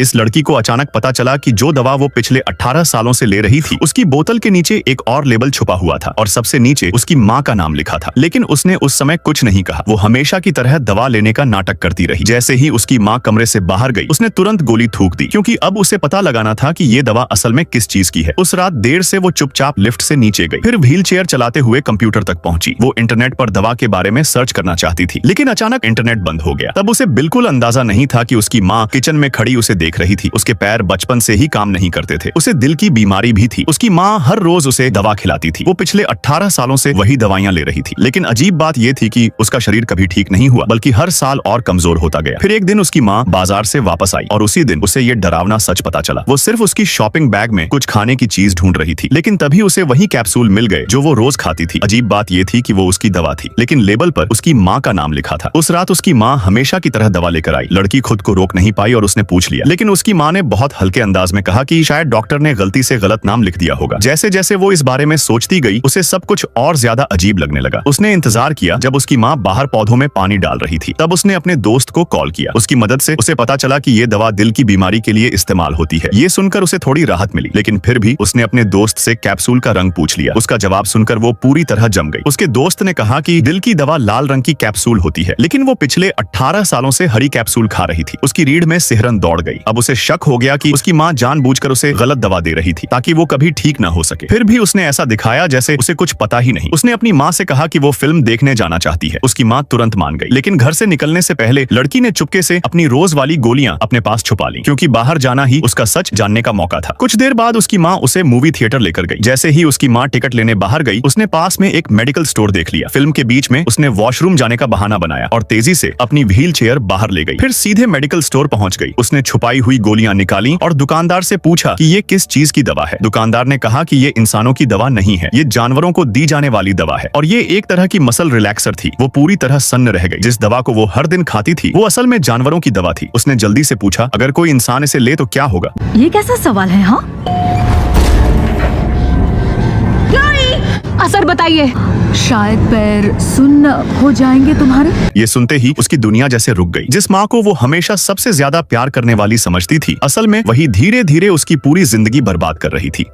इस लड़की को अचानक पता चला कि जो दवा वो पिछले 18 सालों से ले रही थी, उसकी बोतल के नीचे एक और लेबल छुपा हुआ था और सबसे नीचे उसकी माँ का नाम लिखा था। लेकिन उसने उस समय कुछ नहीं कहा। वो हमेशा की तरह दवा लेने का नाटक करती रही। जैसे ही उसकी माँ कमरे से बाहर गई, उसने तुरंत गोली थूक दी, क्योंकि अब उसे पता लगाना था कि ये दवा असल में किस चीज की है। उस रात देर से वो चुपचाप लिफ्ट से नीचे गई, फिर व्हील चेयर चलाते हुए कंप्यूटर तक पहुंची। वो इंटरनेट पर दवा के बारे में सर्च करना चाहती थी, लेकिन अचानक इंटरनेट बंद हो गया। तब उसे बिल्कुल अंदाजा नहीं था कि उसकी माँ किचन में खड़ी उसे देख रही थी। उसके पैर बचपन से ही काम नहीं करते थे, उसे दिल की बीमारी भी थी। उसकी माँ हर रोज उसे दवा खिलाती थी। वो पिछले 18 सालों से वही दवाइयां ले रही थी, लेकिन अजीब बात यह थी कि उसका शरीर कभी ठीक नहीं हुआ, बल्कि हर साल और कमजोर होता गया। फिर एक दिन उसकी माँ बाजार से वापस आई और उसी दिन उसे ये डरावना सच पता चला। वो सिर्फ उसकी शॉपिंग बैग में कुछ खाने की चीज ढूंढ रही थी, लेकिन तभी उसे वही कैप्सूल मिल गए जो वो रोज खाती थी। अजीब बात यह थी कि वो उसकी दवा थी, लेकिन लेबल पर उसकी माँ का नाम लिखा था। उस रात उसकी माँ हमेशा की तरह दवा लेकर आई। लड़की खुद को रोक नहीं पाई और उसने पूछ लिया, लेकिन उसकी माँ ने बहुत हल्के अंदाज में कहा कि शायद डॉक्टर ने गलती से गलत नाम लिख दिया होगा। जैसे जैसे वो इस बारे में सोचती गई, उसे सब कुछ और ज्यादा अजीब लगने लगा। उसने इंतजार किया जब उसकी माँ बाहर पौधों में पानी डाल रही थी। तब उसने अपने दोस्त को कॉल किया। उसकी मदद से उसे पता चला कि ये दवा दिल की बीमारी के लिए इस्तेमाल होती है। ये सुनकर उसे थोड़ी राहत मिली, लेकिन फिर भी उसने अपने दोस्त से कैप्सूल का रंग पूछ लिया। उसका जवाब सुनकर वो पूरी तरह जम गई। उसके दोस्त ने कहा कि दिल की दवा लाल रंग की कैप्सूल होती है, लेकिन वो पिछले 18 सालों से हरी कैप्सूल खा रही थी। उसकी रीढ़ में सिहरन दौड़ गई। अब उसे शक हो गया कि उसकी माँ जानबूझकर उसे गलत दवा दे रही थी ताकि वो कभी ठीक ना हो सके। फिर भी उसने ऐसा दिखाया जैसे उसे कुछ पता ही नहीं। उसने अपनी माँ से कहा कि वो फिल्म देखने जाना चाहती है। उसकी माँ तुरंत मान गई, लेकिन घर से निकलने से पहले लड़की ने चुपके से अपनी रोज वाली गोलियां अपने पास छुपा ली, क्योंकि बाहर जाना ही उसका सच जानने का मौका था। कुछ देर बाद उसकी माँ उसे मूवी थिएटर लेकर गई। जैसे ही उसकी माँ टिकट लेने बाहर गई, उसने पास में एक मेडिकल स्टोर देख लिया। फिल्म के बीच में उसने वॉशरूम जाने का बहाना बनाया और तेजी से अपनी व्हील चेयर बाहर ले गई। फिर सीधे मेडिकल स्टोर पहुंच गई। उसने छुपाई हुई गोलियां निकाली और दुकानदार से पूछा कि ये किस चीज की दवा है। दुकानदार ने कहा कि ये इंसानों की दवा नहीं है, ये जानवरों को दी जाने वाली दवा है और ये एक तरह की मसल रिलैक्सर थी। वो पूरी तरह सन्न रह गई। जिस दवा को वो हर दिन खाती थी, वो असल में जानवरों की दवा थी। उसने जल्दी से पूछा, अगर कोई इंसान इसे ले तो क्या होगा? ये कैसा सवाल है? हाँ, असर बताइए। शायद पैर सुन्न हो जाएंगे तुम्हारे। ये सुनते ही उसकी दुनिया जैसे रुक गई। जिस माँ को वो हमेशा सबसे ज्यादा प्यार करने वाली समझती थी, असल में वही धीरे धीरे उसकी पूरी जिंदगी बर्बाद कर रही थी।